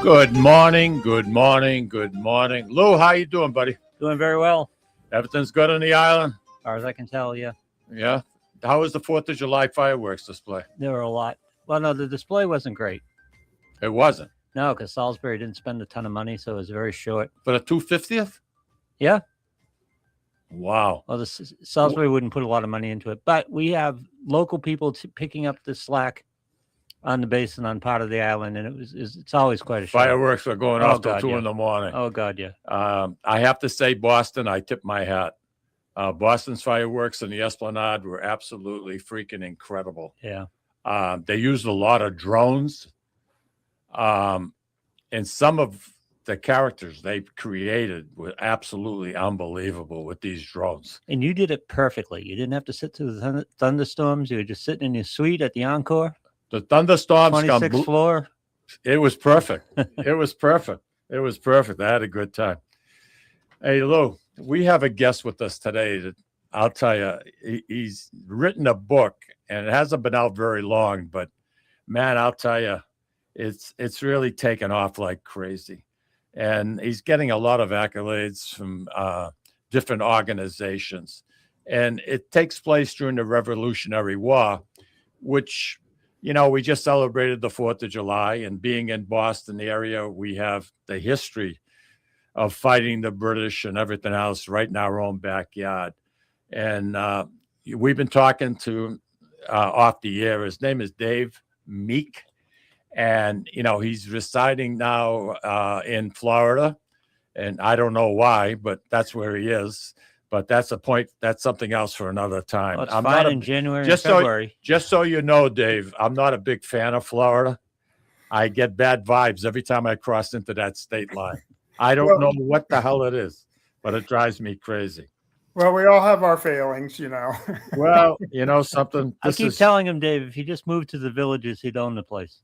Good morning, good morning, good morning. Lou, how you doing, buddy? Doing very well. Everything's good on the island? As far as I can tell, yeah. Yeah? How was the 4th of July fireworks display? There were a lot. Well, no, the display wasn't great. It wasn't? No, because Salisbury didn't spend a ton of money, so it was very short. For the 250th? Yeah. Wow. Well, Salisbury wouldn't put a lot of money into it, but we have local people picking up the slack on the basin on part of the island, and it's always quite a show. Fireworks are going off till 2 in the morning. Oh, God, yeah. I have to say, Boston, I tip my hat. Boston's fireworks in the Esplanade were absolutely freaking incredible. Yeah. They used a lot of drones. And some of the characters they created were absolutely unbelievable with these drones. And you did it perfectly. You didn't have to sit through the thunderstorms. You were just sitting in your suite at the Encore. The thunderstorms 26th floor. It was perfect. It was perfect. It was perfect. I had a good time. Hey, Lou, we have a guest with us today that I'll tell you, he's written a book, and it hasn't been out very long, but man, I'll tell you, it's really taken off like crazy. And he's getting a lot of accolades from different organizations. And it takes place during the Revolutionary War, which, you know, we just celebrated the 4th of July, and being in Boston area, we have the history of fighting the British and everything else right in our own backyard. And we've been talking to off the air. His name is Dave Meek. And, you know, he's residing now in Florida. And I don't know why, but that's where he is. But that's a point. That's something else for another time. Well, it's fine in January and February. Just so you know, Dave, I'm not a big fan of Florida. I get bad vibes every time I cross into that state line. I don't know what the hell it is, but it drives me crazy. Well, we all have our failings, you know. Well, you know something. I keep telling him, Dave, if he just moved to the Villages, he'd own the place.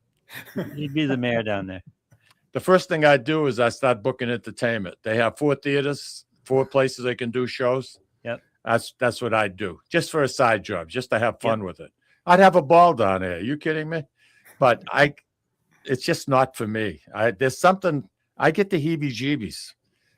He'd be the mayor down there. The first thing I do is I start booking entertainment. They have 4 theaters, 4 places they can do shows. Yep. That's what I do, just for a side job, just to have fun with it. I'd have a ball down there. Are you kidding me? But it's just not for me. There's something, I get the heebie-jeebies.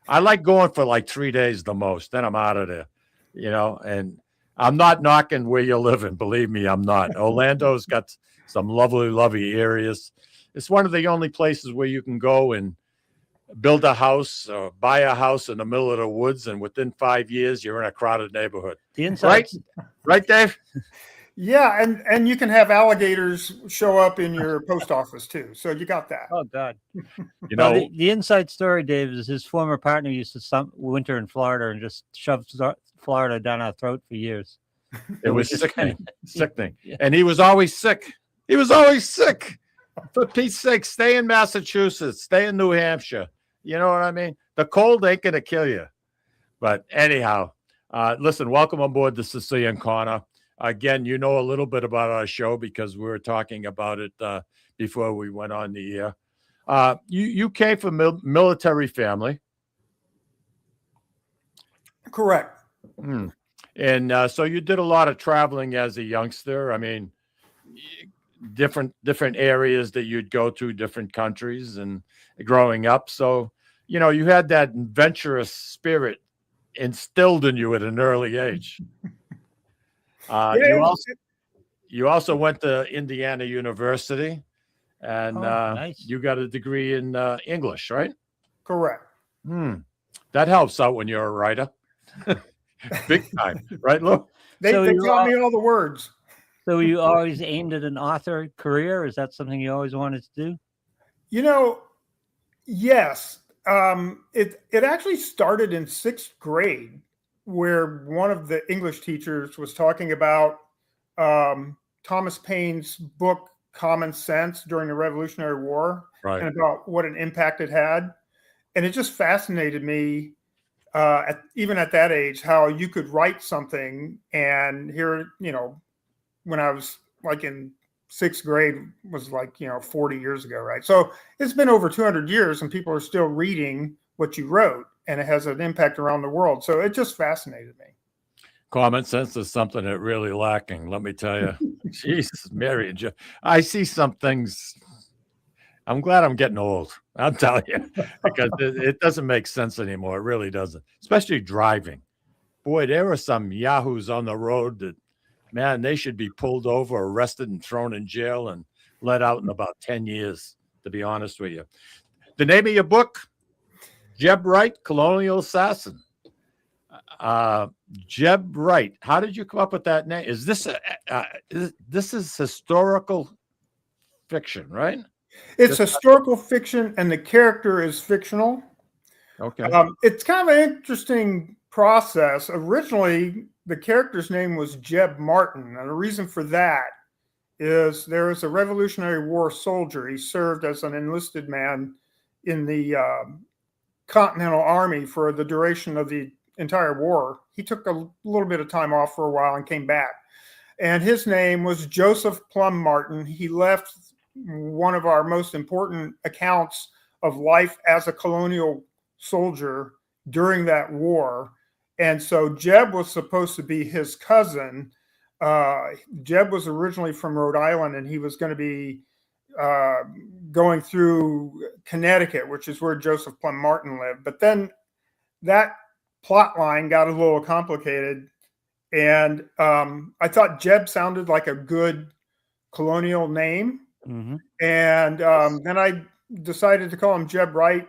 I like going for like 3 days the most. Then I'm out of there, you know, and I'm not knocking where you're living. Believe me, I'm not. Orlando's got some lovely, lovely areas. It's one of the only places where you can go and build a house or buy a house in the middle of the woods, and within 5 years, you're in a crowded neighborhood. The inside, right, Dave? Yeah, and you can have alligators show up in your post office too. So you got that. Oh God! You know, the inside story, Dave, is his former partner used to winter in Florida and just shoved Florida down our throat for years. It was sickening, sickening, and he was always sick. He was always sick. For Pete's sake, stay in Massachusetts, stay in New Hampshire. You know what I mean? The cold ain't gonna kill you. But anyhow, listen, welcome aboard the Sicilian Corner. Again, you know a little bit about our show because we were talking about it before we went on the air. You came from a military family. Correct. And so you did a lot of traveling as a youngster. I mean, different areas that you'd go to, different countries, and growing up. So, you know, you had that adventurous spirit instilled in you at an early age. You also went to Indiana University, and nice. You got a degree in English, right? Correct. That helps out when you're a writer. Big time, right, Lou? They taught me all the words. So you always aimed at an author career? Is that something you always wanted to do? You know, yes. It actually started in 6th grade, where one of the English teachers was talking about Thomas Paine's book, Common Sense, during the Revolutionary War, right, and about what an impact it had. And it just fascinated me, even at that age, how you could write something. And here, you know, when I was like in 6th grade was like, 40 years ago, right? So it's been over 200 years and people are still reading what you wrote, and it has an impact around the world. So it just fascinated me. Common sense is something that really lacking, let me tell you. Jesus, Mary and Jeff. I see some things I'm glad I'm getting old. I'll tell you, because it doesn't make sense anymore. It really doesn't, especially driving. Boy, there are some yahoos on the road that, man, they should be pulled over, arrested, and thrown in jail and let out in about 10 years, to be honest with you. The name of your book, Jeb Wright, Colonial Assassin. Jeb Wright, how did you come up with that name? Is this this is historical fiction, right? It's historical fiction, and the character is fictional. Okay. It's kind of an interesting process. Originally, the character's name was Jeb Martin, and the reason for that is there was a Revolutionary War soldier. He served as an enlisted man in the Continental Army for the duration of the entire war. He took a little bit of time off for a while and came back. And his name was Joseph Plum Martin. He left one of our most important accounts of life as a colonial soldier during that war. And so Jeb was supposed to be his cousin. Jeb was originally from Rhode Island, and he was going to be going through Connecticut, which is where Joseph Plum Martin lived. But then that plot line got a little complicated, and I thought Jeb sounded like a good colonial name. Mm-hmm. And then I decided to call him Jeb Wright,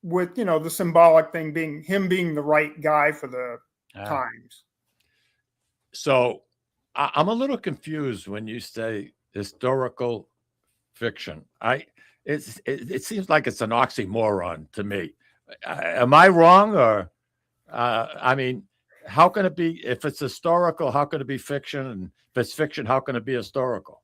with, you know, the symbolic thing being him being the right guy for the times. So I'm a little confused when you say historical fiction. It seems like it's an oxymoron to me. Am I wrong? Or I mean, how can it be, if it's historical, how can it be fiction? And if it's fiction, how can it be historical?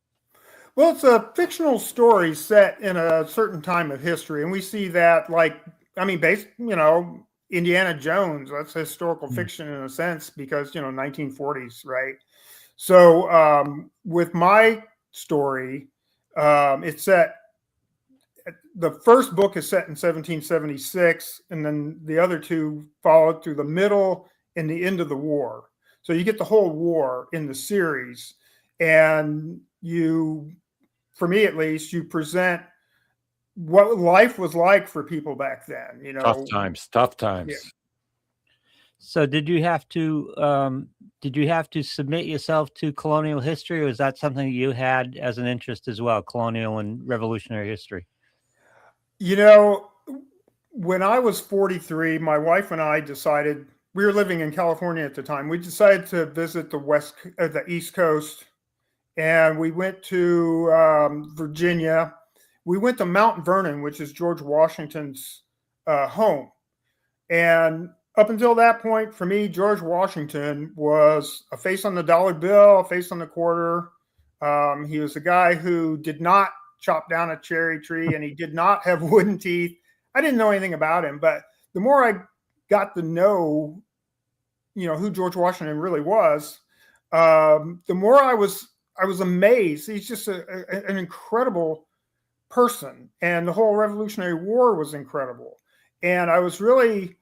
Well, it's a fictional story set in a certain time of history, and we see that, like, I mean, you know, Indiana Jones, that's historical fiction in a sense, because, you know, 1940s, right? So with my story, it's set, the first book is set in 1776, and then the other two followed through the middle and the end of the war. So you get the whole war in the series, and you, for me at least, you present what life was like for people back then, you know. Tough times. Yeah. So did you have to submit yourself to colonial history, or was that something you had as an interest as well, colonial and revolutionary history? You know, when I was 43, my wife and I decided, we were living in California at the time, we decided to visit the East Coast, and we went to Virginia. We went to Mount Vernon, which is George Washington's home. And up until that point, for me, George Washington was a face on the dollar bill, a face on the quarter. He was a guy who did not chop down a cherry tree, and he did not have wooden teeth. I didn't know anything about him, but the more I got to know, you know, who George Washington really was, the more I was amazed. He's just an incredible person, and the whole Revolutionary War was incredible. And I was really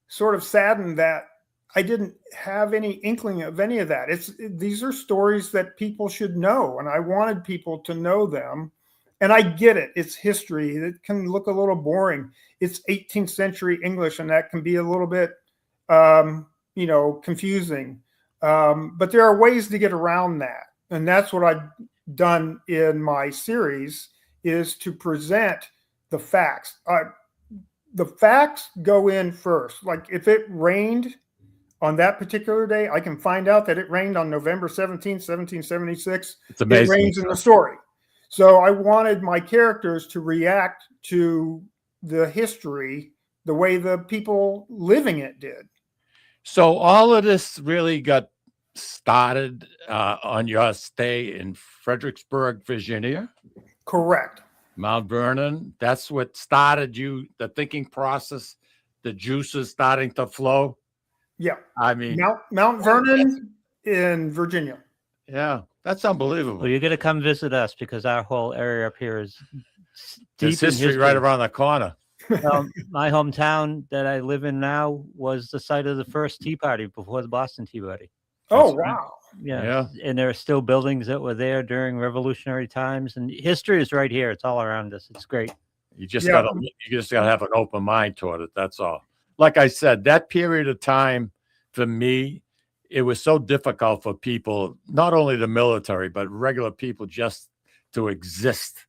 sort of saddened that I didn't have any inkling of any of that. These are stories that people should know, and I wanted people to know them. And I get it. It's history. It can look a little boring. It's 18th century English, and that can be a little bit, you know, confusing. But there are ways to get around that. And that's what I've done in my series, is to present the facts. The facts go in first. Like, if it rained on that particular day, I can find out that it rained on November 17th, 1776. It's amazing. It rains in the story. So I wanted my characters to react to the history the way the people living it did. So all of this really got started on your stay in Fredericksburg, Virginia? Correct. Mount Vernon. That's what started you, the thinking process, the juices starting to flow. Yeah. I mean, Mount Vernon in Virginia. Yeah, that's unbelievable. Well, you're going to come visit us, because our whole area up here is There's deep in history right around the corner. My hometown that I live in now was the site of the first Tea Party before the Boston Tea Party. Oh, wow. Yeah. And there are still buildings that were there during revolutionary times, and history is right here. It's all around us. It's great. You just Yeah. gotta have an open mind toward it. That's all. Like I said, that period of time for me, it was so difficult for people, not only the military, but regular people just to exist.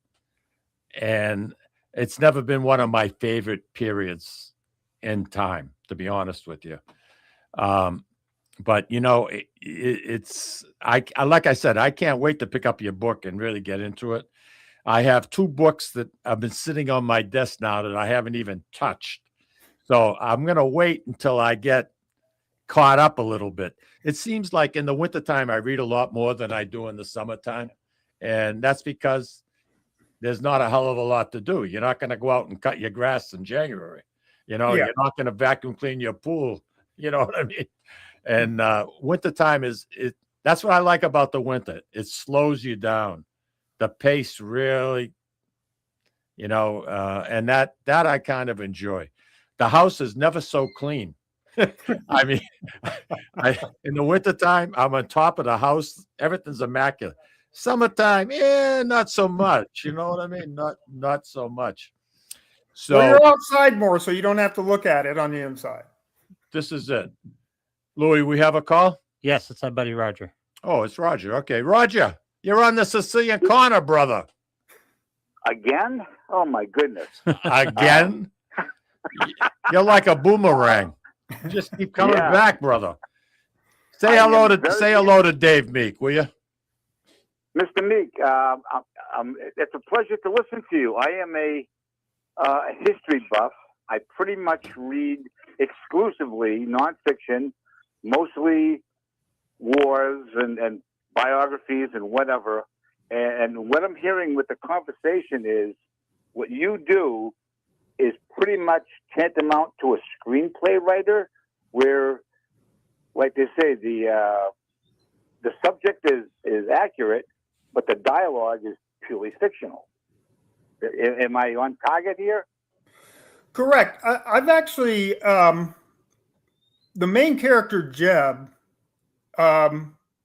And it's never been one of my favorite periods in time, to be honest with you. But you know, I like I said, I can't wait to pick up your book and really get into it. I have 2 books that have been sitting on my desk now that I haven't even touched. So I'm going to wait until I get caught up a little bit. It seems like in the wintertime, I read a lot more than I do in the summertime. And that's because there's not a hell of a lot to do. You're not going to go out and cut your grass in January. You know, Yeah. you're not going to vacuum clean your pool. You know what I mean? And wintertime that's what I like about the winter. It slows you down. The pace really, you know, and that I kind of enjoy. The house is never so clean. I mean, in the wintertime, I'm on top of the house. Everything's immaculate. Summertime, not so much. You know what I mean? Not so much. So Well, you're outside more, so you don't have to look at it on the inside. this is it. Louis, we have a call? Yes, it's my buddy Roger. Oh, it's Roger. Okay. Roger, you're on the Sicilian corner, brother. Again? Oh my goodness! Again? You're like a boomerang. Just keep coming Yeah. back, brother. Say I am say very- hello to Dave Meek, will you? Mr. Meek, it's a pleasure to listen to you. I am a history buff. I pretty much read exclusively nonfiction, mostly wars and biographies and whatever. And what I'm hearing with the conversation is what you do is pretty much tantamount to a screenplay writer, where, like they say, the subject is accurate, but the dialogue is purely fictional. Am I on target here? Correct. I've actually, the main character, Jeb,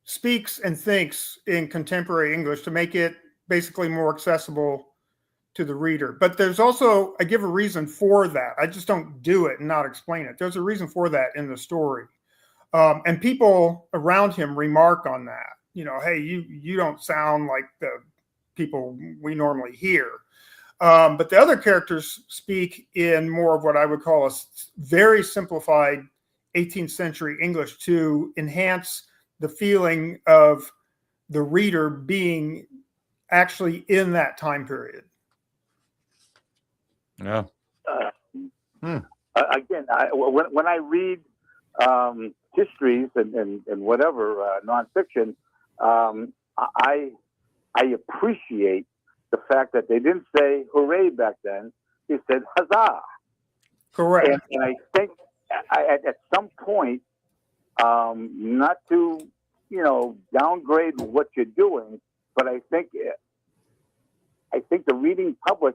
speaks and thinks in contemporary English to make it basically more accessible to the reader. But there's also, I give a reason for that. I just don't do it and not explain it. There's a reason for that in the story. And people around him remark on that. You know, hey, you don't sound like the people we normally hear. But the other characters speak in more of what I would call a very simplified 18th century English to enhance the feeling of the reader being actually in that time period. Yeah. Again, when I read histories and whatever nonfiction, I appreciate the fact that they didn't say hooray back then. They said huzzah. Correct. And I think at some point, not to, downgrade what you're doing, but I think the reading public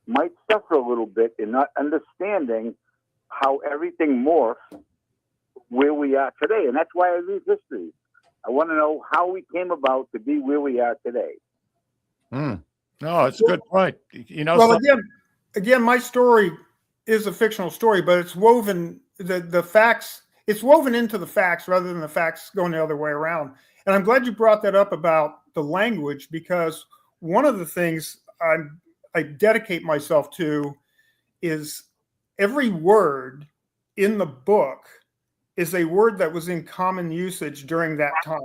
might suffer a little bit in not understanding how everything morphed where we are today. And that's why I read history. I want to know how we came about to be where we are today. No, it's a good point. You know, Well, again, my story is a fictional story, but it's woven the facts. It's woven into the facts rather than the facts going the other way around. And I'm glad you brought that up about the language, because one of the things I dedicate myself to is every word in the book is a word that was in common usage during that time.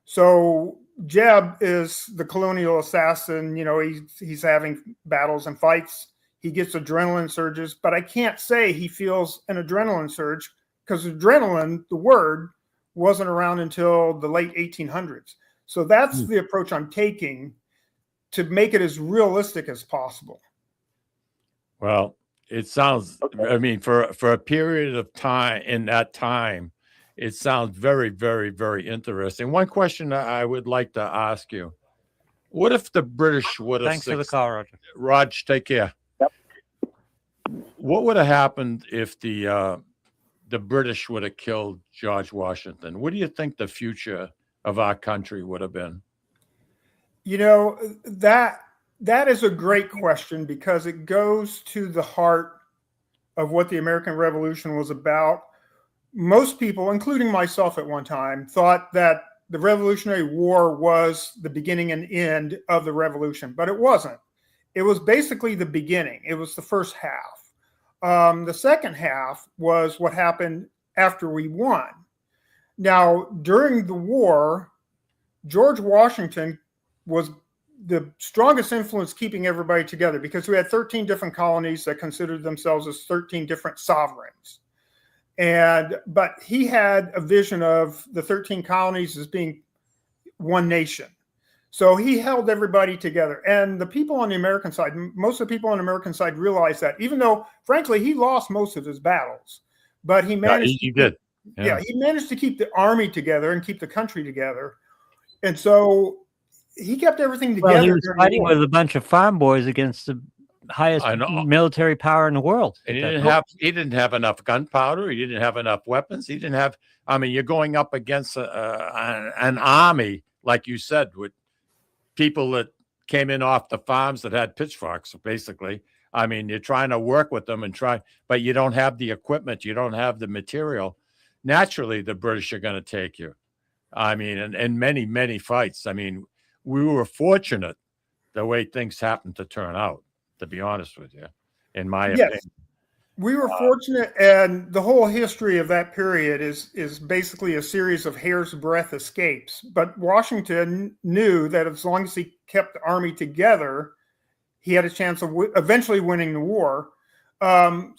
So Jeb is the colonial assassin. You know, he's having battles and fights. He gets adrenaline surges, but I can't say he feels an adrenaline surge because adrenaline, the word, wasn't around until the late 1800s. So that's the approach I'm taking to make it as realistic as possible. Well, it sounds, I mean, for a period of time, in that time, it sounds very, very, very interesting. One question I would like to ask you: what if the British would have? Thanks for the call, Roger. Raj, take care. Yep. What would have happened if the British would have killed George Washington? What do you think the future of our country would have been? You know, that That is a great question because it goes to the heart of what the American Revolution was about. Most people, including myself at one time, thought that the Revolutionary War was the beginning and end of the revolution, but it wasn't. It was basically the beginning. It was the first half. The second half was what happened after we won. Now, during the war, George Washington was the strongest influence keeping everybody together because we had 13 different colonies that considered themselves as 13 different sovereigns. But he had a vision of the 13 colonies as being one nation. So he held everybody together. And the people on the American side, most of the people on the American side realized that, even though, frankly, he lost most of his battles, but he managed. He did. Yeah, he managed to keep the army together and keep the country together. And so he kept everything together. Well, he was fighting with a bunch of farm boys against the highest military power in the world. And he didn't have enough gunpowder. He didn't have enough weapons. He didn't have. I mean, you're going up against an army, like you said, with people that came in off the farms that had pitchforks, basically. I mean, you're trying to work with them but you don't have the equipment. You don't have the material. Naturally, the British are going to take you. I mean, and many, many fights. I mean, we were fortunate the way things happened to turn out, to be honest with you, in my opinion. We were fortunate, and the whole history of that period is basically a series of hair's breadth escapes. But Washington knew that as long as he kept the army together, he had a chance of eventually winning the war. But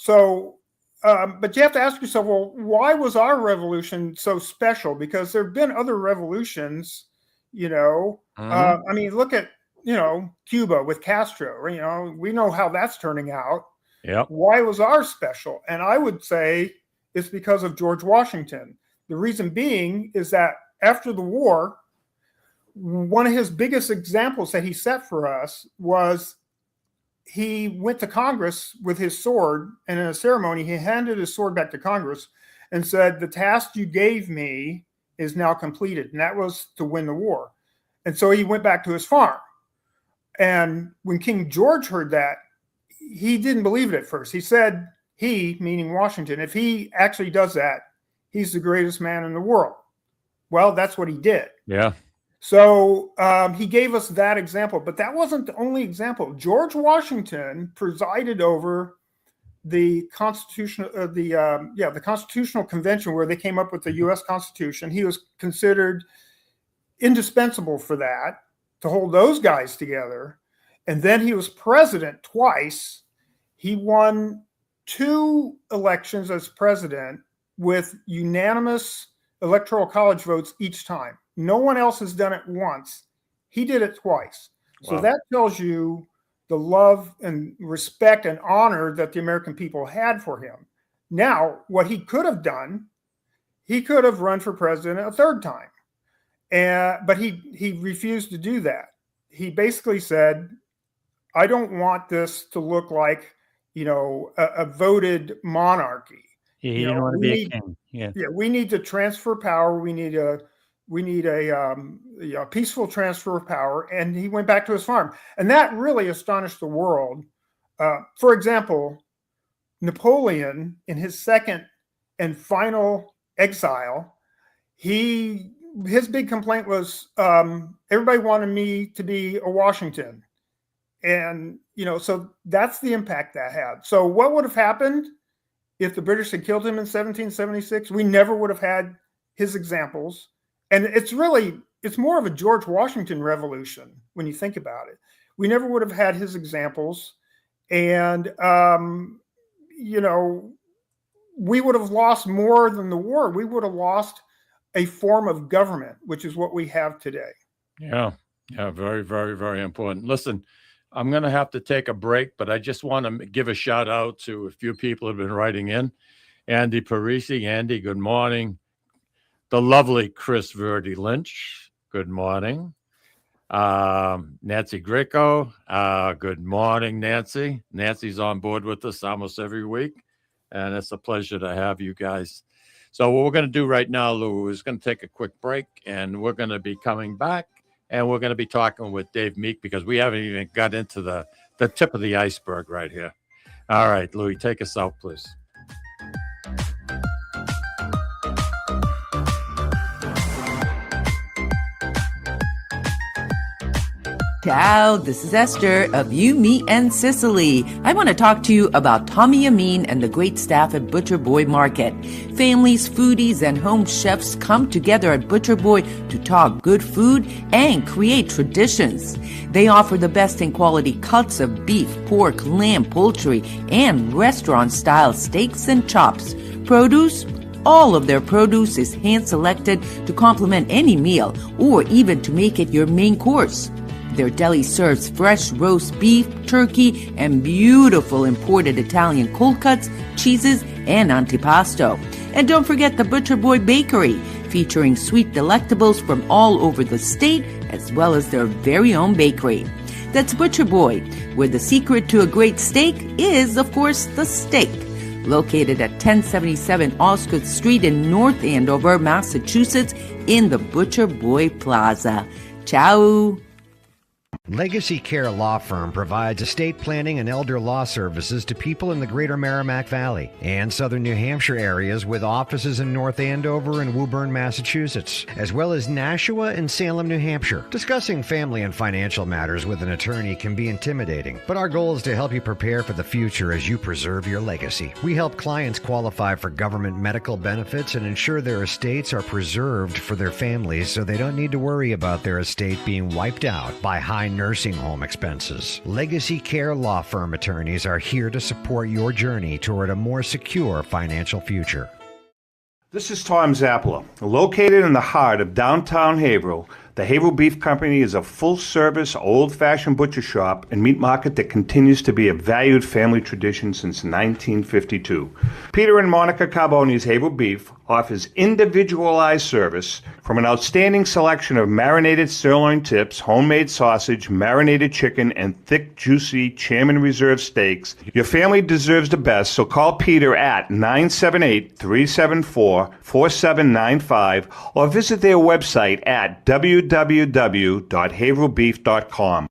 you have to ask yourself, well, why was our revolution so special? Because there have been other revolutions, you know. I mean, look at, Cuba with Castro. We know how that's turning out. Yeah. Why was ours special? And I would say it's because of George Washington. The reason being is that after the war, one of his biggest examples that he set for us was he went to Congress with his sword, and in a ceremony, he handed his sword back to Congress and said, "The task you gave me is now completed." And that was to win the war. And so he went back to his farm. And when King George heard that, he didn't believe it at first. He said, he, meaning Washington, if he actually does that, he's the greatest man in the world. Well, that's what he did. Yeah. So he gave us that example, but that wasn't the only example. George Washington presided over the Constitutional Convention, where they came up with the U.S. Constitution. He was considered indispensable for that, to hold those guys together. And then he was president twice. He won 2 elections as president with unanimous electoral college votes each time. No one else has done it once. He did it twice. Wow. So that tells you the love and respect and honor that the American people had for him. Now, what he could have done, he could have run for president a third time. But he refused to do that. He basically said, I don't want this to look like, a voted monarchy. Yeah, he didn't want to be a king. Yeah, we need to transfer power. We need a peaceful transfer of power. And he went back to his farm. And that really astonished the world. For example, Napoleon, in his second and final exile, his big complaint was everybody wanted me to be a Washington. And, so that's the impact that had. So what would have happened if the British had killed him in 1776? We never would have had his examples. And it's more of a George Washington revolution when you think about it. We never would have had his examples. And, we would have lost more than the war. We would have lost a form of government, which is what we have today. Yeah. Very, very, very important. Listen, I'm going to have to take a break, but I just want to give a shout out to a few people who have been writing in. Andy Parisi. Andy, good morning. The lovely Chris Verdi Lynch. Good morning. Nancy Greco. Good morning, Nancy. Nancy's on board with us almost every week, and it's a pleasure to have you guys. So what we're going to do right now, Lou, is going to take a quick break, and we're going to be coming back, And we're going to be talking with Dave Meek because we haven't even got into the tip of the iceberg right here. All right, Louis, take us out, please. Ciao, this is Esther of You, Me, and Sicily. I want to talk to you about Tommy Amin and the great staff at Butcher Boy Market. Families, foodies, and home chefs come together at Butcher Boy to talk good food and create traditions. They offer the best in quality cuts of beef, pork, lamb, poultry, and restaurant-style steaks and chops. Produce? All of their produce is hand-selected to complement any meal or even to make it your main course. Their deli serves fresh roast beef, turkey, and beautiful imported Italian cold cuts, cheeses, and antipasto. And don't forget the Butcher Boy Bakery, featuring sweet delectables from all over the state, as well as their very own bakery. That's Butcher Boy, where the secret to a great steak is, of course, the steak. Located at 1077 Osgood Street in North Andover, Massachusetts, in the Butcher Boy Plaza. Ciao! Legacy Care Law Firm provides estate planning and elder law services to people in the greater Merrimack Valley and southern New Hampshire areas, with offices in North Andover and Woburn, Massachusetts, as well as Nashua and Salem, New Hampshire. Discussing family and financial matters with an attorney can be intimidating, but our goal is to help you prepare for the future as you preserve your legacy. We help clients qualify for government medical benefits and ensure their estates are preserved for their families so they don't need to worry about their estate being wiped out by high nursing home expenses. Legacy Care Law Firm attorneys are here to support your journey toward a more secure financial future. This is Tom Zappala. Located in the heart of downtown Haverhill, the Haverhill Beef Company is a full-service, old-fashioned butcher shop and meat market that continues to be a valued family tradition since 1952. Peter and Monica Carboni's Haverhill Beef offers individualized service from an outstanding selection of marinated sirloin tips, homemade sausage, marinated chicken, and thick, juicy Chairman Reserve steaks. Your family deserves the best, so call Peter at 978-374-4795 or visit their website at www.haverhillbeef.com.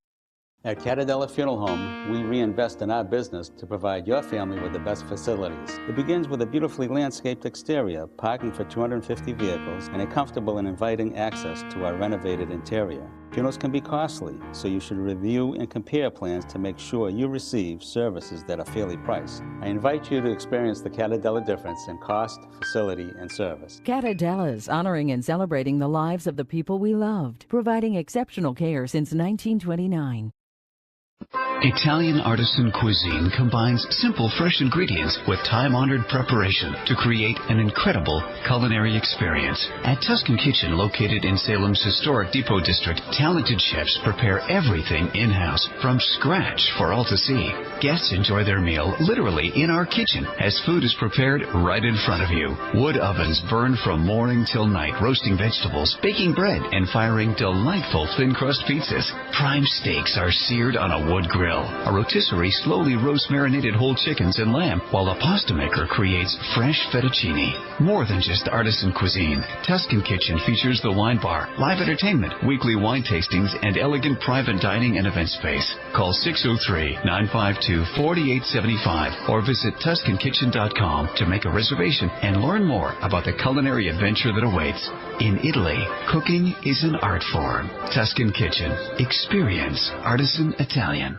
At Catadella Funeral Home, we reinvest in our business to provide your family with the best facilities. It begins with a beautifully landscaped exterior, parking for 250 vehicles, and a comfortable and inviting access to our renovated interior. Funerals can be costly, so you should review and compare plans to make sure you receive services that are fairly priced. I invite you to experience the Catadella difference in cost, facility, and service. Catadella's honoring and celebrating the lives of the people we loved, providing exceptional care since 1929. Italian artisan cuisine combines simple, fresh ingredients with time-honored preparation to create an incredible culinary experience. At Tuscan Kitchen, located in Salem's historic Depot District, talented chefs prepare everything in-house from scratch for all to see. Guests enjoy their meal literally in our kitchen as food is prepared right in front of you. Wood ovens burn from morning till night, roasting vegetables, baking bread, and firing delightful thin-crust pizzas. Prime steaks are seared on a wood grill. A rotisserie slowly roasts marinated whole chickens and lamb, while a pasta maker creates fresh fettuccine. More than just artisan cuisine, Tuscan Kitchen features the wine bar, live entertainment, weekly wine tastings, and elegant private dining and event space. Call 603-952-4875 or visit TuscanKitchen.com to make a reservation and learn more about the culinary adventure that awaits. In Italy, cooking is an art form. Tuscan Kitchen. Experience artisan Italian.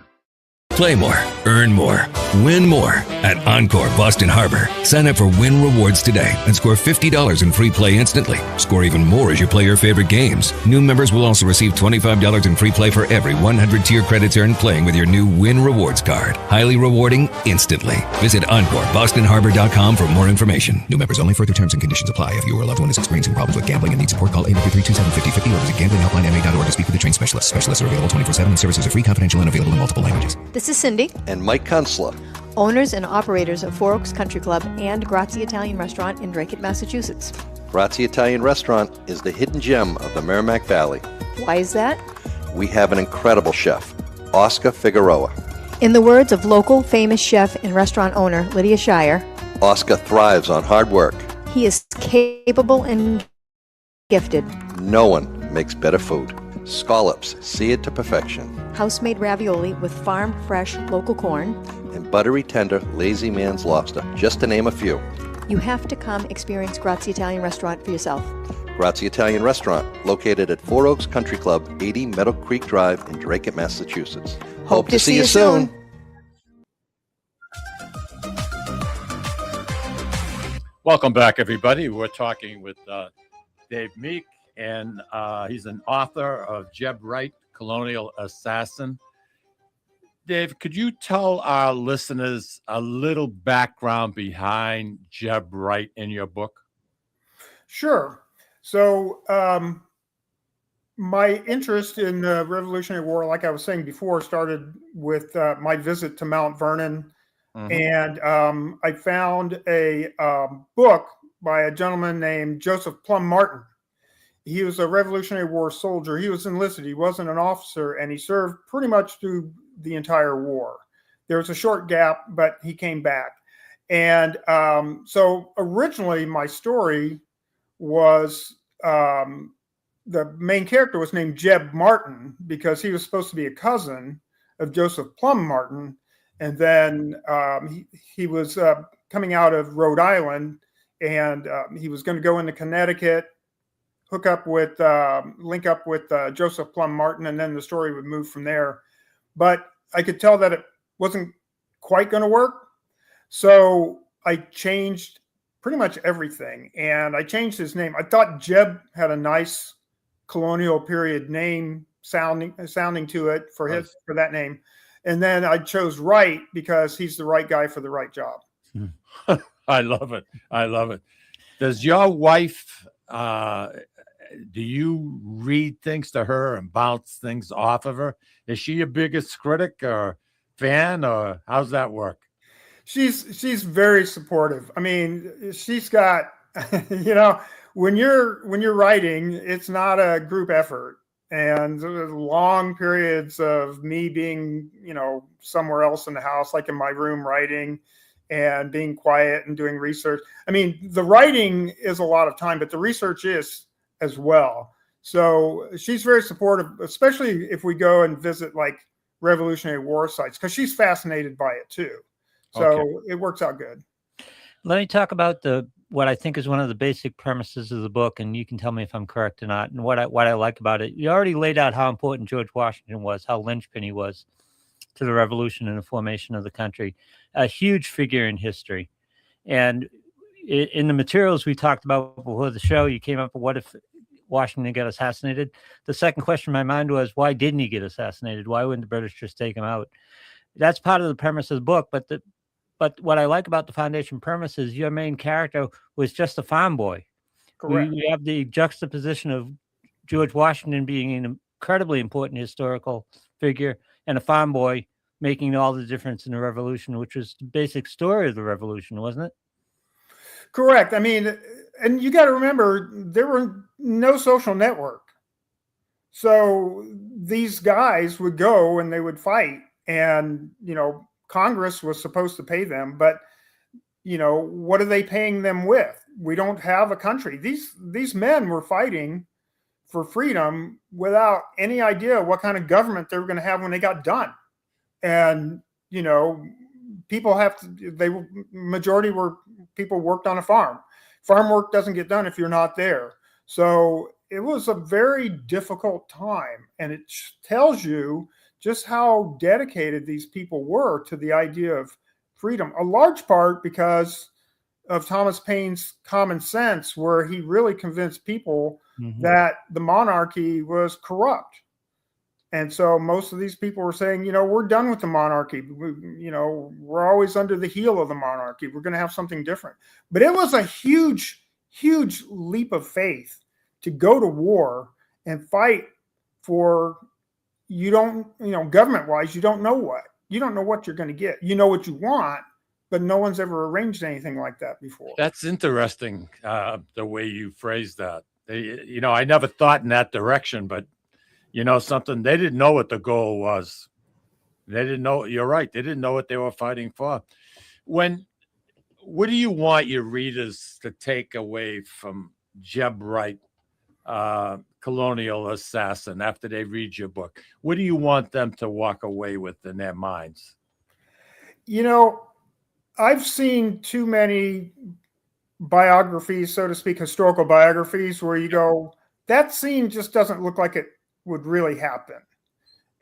Play more, earn more, win more at Encore Boston Harbor. Sign up for Win Rewards today and score $50 in free play instantly. Score even more as you play your favorite games. New members will also receive $25 in free play for every 100 tier credits earned playing with your new Win Rewards card. Highly rewarding instantly. Visit EncoreBostonHarbor.com for more information. New members only. Further terms and conditions apply. If you or a loved one is experiencing problems with gambling and needs support, call 833-277-5050 or visit gamblinghelplinema.org to speak with a trained specialist. Specialists are available 24/7 and services are free, confidential, and available in multiple languages. This is Cindy and Mike Kunstler, owners and operators of Four Oaks Country Club and Grazie Italian Restaurant in Drake, Massachusetts. Grazie Italian Restaurant is the hidden gem of the Merrimack Valley. Why is that? We have an incredible chef, Oscar Figueroa. In the words of local famous chef and restaurant owner Lydia Shire, Oscar thrives on hard work. He is capable and gifted. No one makes better food. scallops seared to perfection, house-made ravioli with farm-fresh local corn, and buttery tender Lazy Man's lobster, just to name a few. You have to come experience Grazie Italian Restaurant for yourself. Grazie Italian Restaurant, located at Four Oaks Country Club, 80 Meadow Creek Drive in Dracut, Massachusetts. Hope to see you soon. Welcome back, everybody. We're talking with Dave Meek, and he's an author of Jeb Wright, Colonial Assassin. Dave, could you tell our listeners a little background behind Jeb Wright in your book? Sure. So my interest in the Revolutionary War, like I was saying before, started with my visit to Mount Vernon. And I found a book by a gentleman named Joseph Plum Martin. He was a Revolutionary War soldier. He was enlisted. He wasn't an officer, and he served pretty much through the entire war. There was a short gap, but he came back. And so originally my story was the main character was named Jeb Martin because he was supposed to be a cousin of Joseph Plum Martin. And then he was coming out of Rhode Island, and he was going to go into Connecticut, link up with Joseph Plum Martin, and then the story would move from there. But I could tell that it wasn't quite going to work. So I changed pretty much everything, and I changed his name. I thought Jeb had a nice colonial period name sounding to it for that name. And then I chose Wright because he's the right guy for the right job. I love it. I love it. Does your wife, do you read things to her and bounce things off of her? Is she your biggest critic or fan, or how's that work? She's very supportive. I mean, she's got, when you're writing, it's not a group effort. And long periods of me being, somewhere else in the house, like in my room writing and being quiet and doing research. I mean, the writing is a lot of time, but the research is as well. So she's very supportive, especially if we go and visit like Revolutionary War sites, because she's fascinated by it too. So It works out good. Let me talk about what I think is one of the basic premises of the book, and you can tell me if I'm correct or not. And what I like about it, you already laid out how important George Washington was, how linchpin he was to the revolution and the formation of the country, a huge figure in history. And in the materials we talked about before the show, you came up with what if Washington got assassinated? The second question in my mind was, why didn't he get assassinated? Why wouldn't the British just take him out? That's part of the premise of the book, but what I like about the foundation premise is your main character was just a farm boy. Correct. We have the juxtaposition of George Washington being an incredibly important historical figure and a farm boy making all the difference in the revolution, which was the basic story of the revolution, wasn't it? Correct. I mean, and you got to remember, there were no social network. So these guys would go and they would fight, and, Congress was supposed to pay them, but what are they paying them with? We don't have a country. These men were fighting for freedom without any idea what kind of government they were going to have when they got done. And people people worked on a farm. Farm work doesn't get done if you're not there. So it was a very difficult time, and it tells you just how dedicated these people were to the idea of freedom, a large part because of Thomas Paine's common sense, where he really convinced people that the monarchy was corrupt. And so most of these people were saying, we're done with the monarchy. We're always under the heel of the monarchy. We're going to have something different. But it was a huge, huge leap of faith to go to war and fight for, government-wise, you don't know what you're going to get. You know what you want, but no one's ever arranged anything like that before. That's interesting, the way you phrased that. I never thought in that direction, but something, they didn't know what the goal was. They didn't know. You're right. They didn't know what they were fighting for. What do you want your readers to take away from Jeb Wright Colonial Assassin after they read your book? What do you want them to walk away with in their minds? You know, I've seen too many biographies, so to speak, historical biographies, where you go, that scene just doesn't look like it would really happen.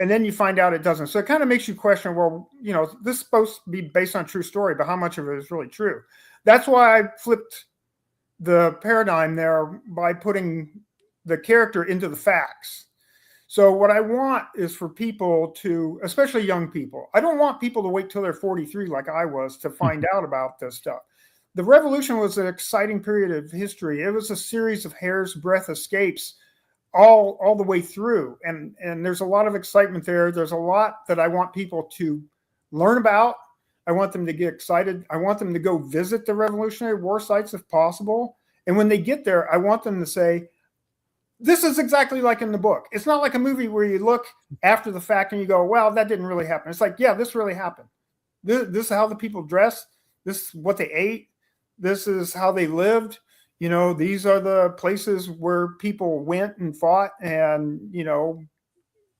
And then you find out it doesn't. So it kind of makes you question, well, you know, this is supposed to be based on true story, but how much of it is really true? That's why I flipped the paradigm there by putting the character into the facts. So what I want is for people to, especially young people, I don't want people to wait till they're 43 like I was to find out about this stuff. The revolution was an exciting period of history. It was a series of hair's breadth escapes all the way through. And there's a lot of excitement there. There's a lot that I want people to learn about. I want them to get excited. I want them to go visit the Revolutionary War sites if possible. And when they get there, I want them to say, this is exactly like in the book. It's not like a movie where you look after the fact and you go, well, that didn't really happen. It's like, yeah, this really happened. This is how the people dressed. This is what they ate. This is how they lived. You know, these are the places where people went and fought, and, you know,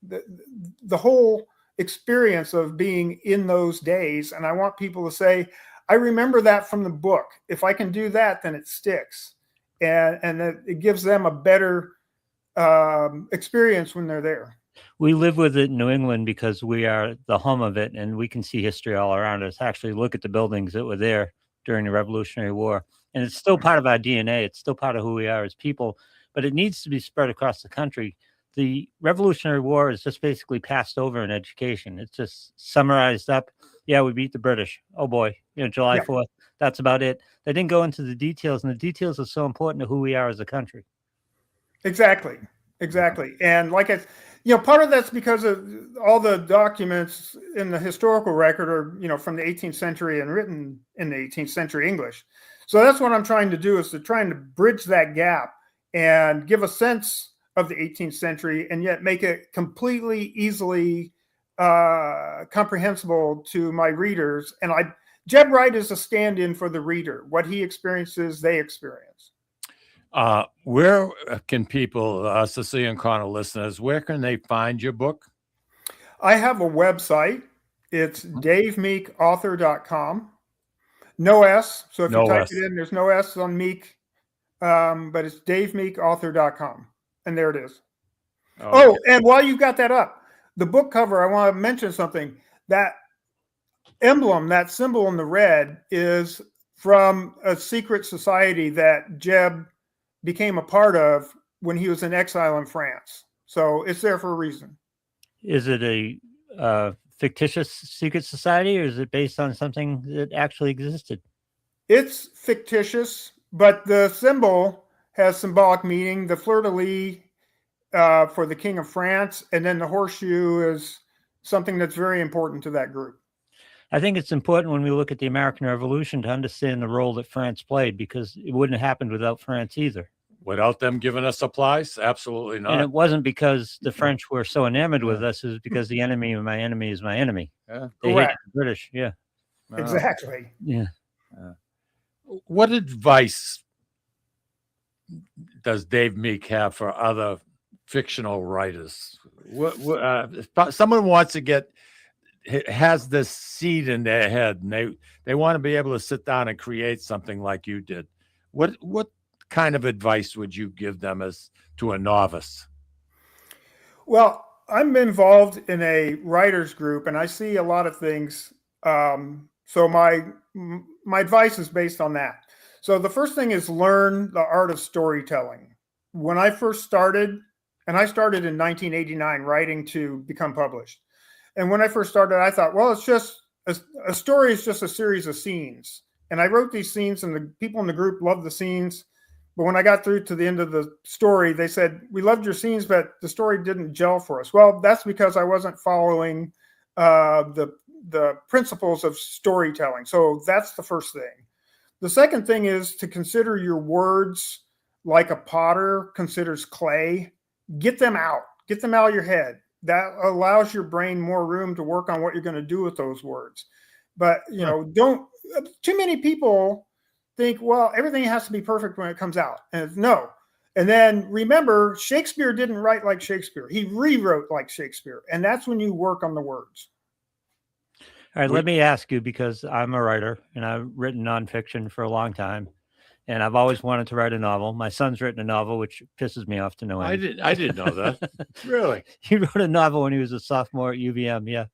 the whole experience of being in those days. And I want people to say, I remember that from the book. If I can do that, then it sticks. And it gives them a better experience when they're there. We live with it in New England because we are the home of it, and we can see history all around us. Actually, look at the buildings that were there during the Revolutionary War. And it's still part of our DNA. It's still part of who we are as people, but it needs to be spread across the country. The Revolutionary War is just basically passed over in education. It's just summarized up. Yeah, we beat the British. Oh boy, you know, July 4th. That's about it. They didn't go into the details, and the details are so important to who we are as a country. Exactly. And like you know, part of that's because of all the documents in the historical record are, you know, from the 18th century and written in the 18th century English. So that's what I'm trying to do, is to trying to bridge that gap and give a sense of the 18th century and yet make it completely easily comprehensible to my readers. And Jeb Wright is a stand-in for the reader. What he experiences, they experience. Where can people, Sicilian Corner listeners, where can they find your book? I have a website. It's davemeekauthor.com. No S. So if you type it in, there's no S on Meek, but it's davemeekauthor.com. And there it is. Oh, and while you've got that up, the book cover, I want to mention something. That emblem, that symbol in the red, is from a secret society that Jeb became a part of when he was in exile in France. So it's there for a reason. Is it a fictitious secret society, or is it based on something that actually existed? It's fictitious, but the symbol has symbolic meaning. The fleur-de-lis for the King of France, and then the horseshoe is something that's very important to that group. I think it's important when we look at the American Revolution to understand the role that France played, because it wouldn't have happened without France either. Without them giving us supplies? Absolutely not. And it wasn't because the French were so enamored with us. It was because the enemy of my enemy is my enemy. Yeah. They hated the British. Yeah. Exactly. Yeah. What advice does Dave Meek have for other fictional writers? If someone wants to has this seed in their head, and they want to be able to sit down and create something like you did, what kind of advice would you give them as to a novice? Well, I'm involved in a writers group, and I see a lot of things. So my advice is based on that. So the first thing is learn the art of storytelling. When I first started, and I started in 1989 writing to become published. And when I first started, I thought, well, it's just a story is just a series of scenes. And I wrote these scenes, and the people in the group loved the scenes. But when I got through to the end of the story, they said, we loved your scenes, but the story didn't gel for us. Well, that's because I wasn't following the principles of storytelling. So that's the first thing. The second thing is to consider your words like a potter considers clay. Get them out of your head. That allows your brain more room to work on what you're going to do with those words. But, you know, too many people think, well, everything has to be perfect when it comes out. And no, And then remember, Shakespeare didn't write like Shakespeare. He rewrote like Shakespeare. And that's when you work on the words. All right, let me ask you, because I'm a writer and I've written nonfiction for a long time, and I've always wanted to write a novel. My son's written a novel, which pisses me off to no end. I didn't know that. Really? He wrote a novel when he was a sophomore at UVM. Yeah.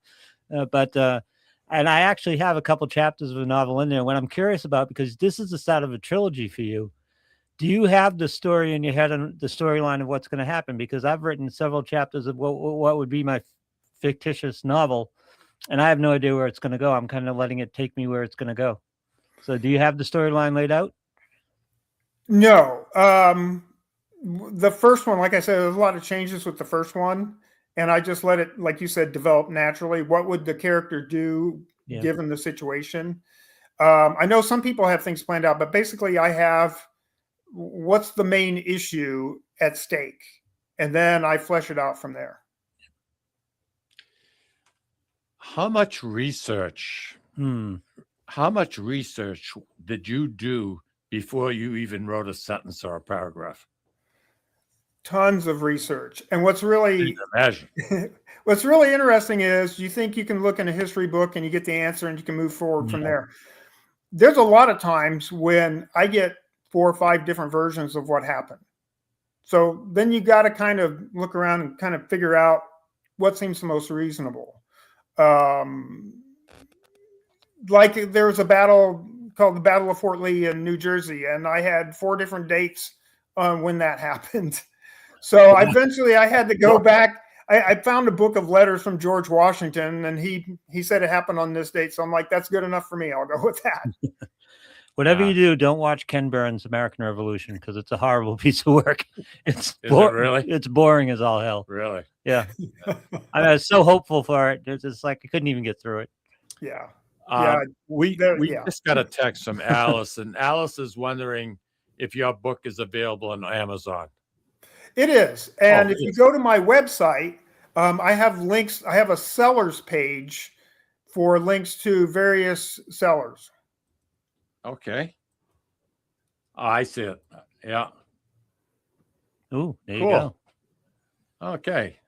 And I actually have a couple chapters of a novel in there. What I'm curious about, because this is the start of a trilogy for you, do you have the story in your head and the storyline of what's going to happen? Because I've written several chapters of what would be my fictitious novel, and I have no idea where it's going to go. I'm kind of letting it take me where it's going to go. So do you have the storyline laid out? No. The first one, like I said, there's a lot of changes with the first one. And I just let it, like you said, develop naturally. What would the character do given the situation? I know some people have things planned out, but basically I have what's the main issue at stake. And then I flesh it out from there. How much research? How much research did you do before you even wrote a sentence or a paragraph? Tons of research. And what's really imagine. What's really interesting is you think you can look in a history book and you get the answer and you can move forward from there. There's a lot of times when I get 4 or 5 different versions of what happened. So then you got to kind of look around and kind of figure out what seems the most reasonable. Like there was a battle called the Battle of Fort Lee in New Jersey, and I had 4 different dates on when that happened. So eventually I had to go back. I found a book of letters from George Washington, and he said it happened on this date. So I'm like, that's good enough for me. I'll go with that. Whatever you do, don't watch Ken Burns' American Revolution, because it's a horrible piece of work. Is it really? It's boring as all hell. Really? Yeah. I was so hopeful for it. It's just like I couldn't even get through it. Yeah. We just got a text from Alice, and Alice is wondering if your book is available on Amazon. It is. And if you go to my website, I have links. I have a sellers page for links to various sellers. Okay. I see it. Yeah. Ooh, there you go. Okay.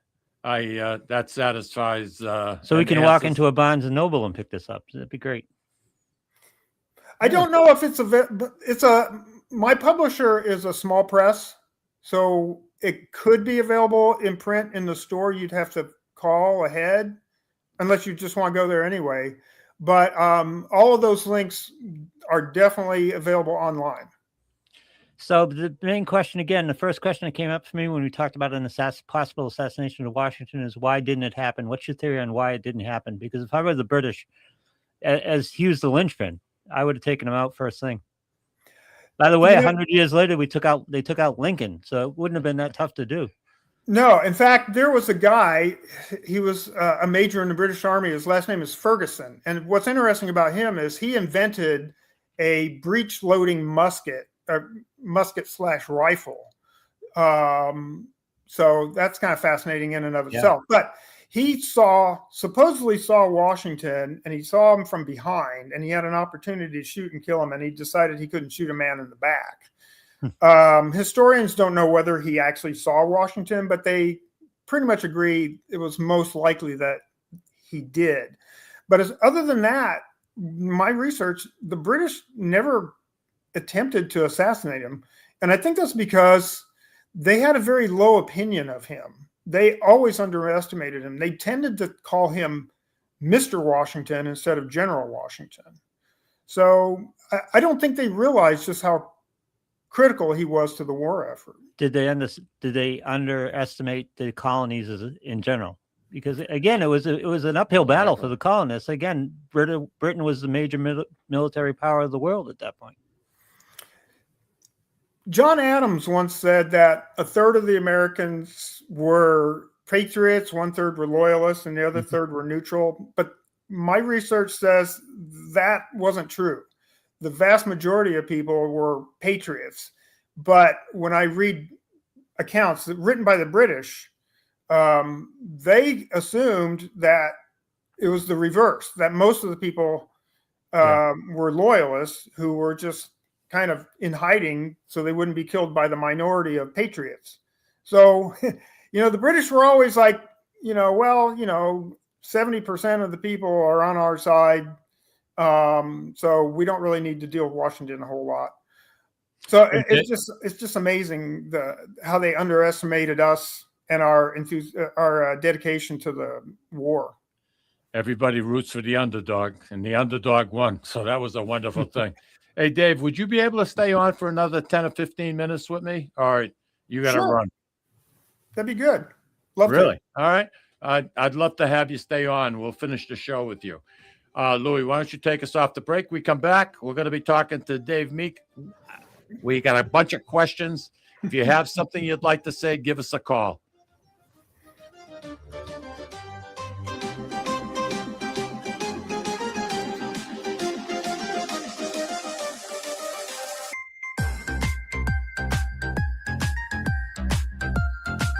That satisfies. So we can walk into a Barnes and Noble and pick this up. That'd be great. I don't know if my publisher is a small press, so it could be available in print in the store. You'd have to call ahead unless you just want to go there anyway. But all of those links are definitely available online. So the main question, again, the first question that came up for me when we talked about an possible assassination of Washington is, why didn't it happen? What's your theory on why it didn't happen? Because if I were the British, as Hughes the linchpin, I would have taken him out first thing. By the way, 100 years later, they took out Lincoln, so it wouldn't have been that tough to do. No, in fact, there was a guy. He was a major in the British Army. His last name is Ferguson, and what's interesting about him is he invented a breech-loading musket / rifle. So that's kind of fascinating in and of itself. But he supposedly saw Washington, and he saw him from behind, and he had an opportunity to shoot and kill him, and he decided he couldn't shoot a man in the back. Historians don't know whether he actually saw Washington, but they pretty much agree it was most likely that he did. But other than that, my research, the British never attempted to assassinate him. And I think that's because they had a very low opinion of him. They always underestimated him. They tended to call him Mr. Washington instead of General Washington. So I don't think they realized just how critical he was to the war effort. Did they underestimate the colonies in general? Because again, it was an uphill battle for the colonists. Again, Britain was the major military power of the world at that point. John Adams once said that 1/3 of the Americans were patriots, 1/3 were loyalists, and the other 1/3 were neutral. But my research says that wasn't true. The vast majority of people were patriots. But when I read accounts written by the British, they assumed that it was the reverse, that most of the people were loyalists who were just kind of in hiding so they wouldn't be killed by the minority of patriots. So, the British were always like, 70% of the people are on our side. So we don't really need to deal with Washington a whole lot. So it's just amazing how they underestimated us and our dedication to the war. Everybody roots for the underdog, and the underdog won. So that was a wonderful thing. Hey, Dave, would you be able to stay on for another 10 or 15 minutes with me? All right, you got to run. That'd be good. Love really? To. All right. I'd love to have you stay on. We'll finish the show with you. Louis, why don't you take us off the break? We come back. We're going to be talking to Dave Meek. We got a bunch of questions. If you have something you'd like to say, give us a call.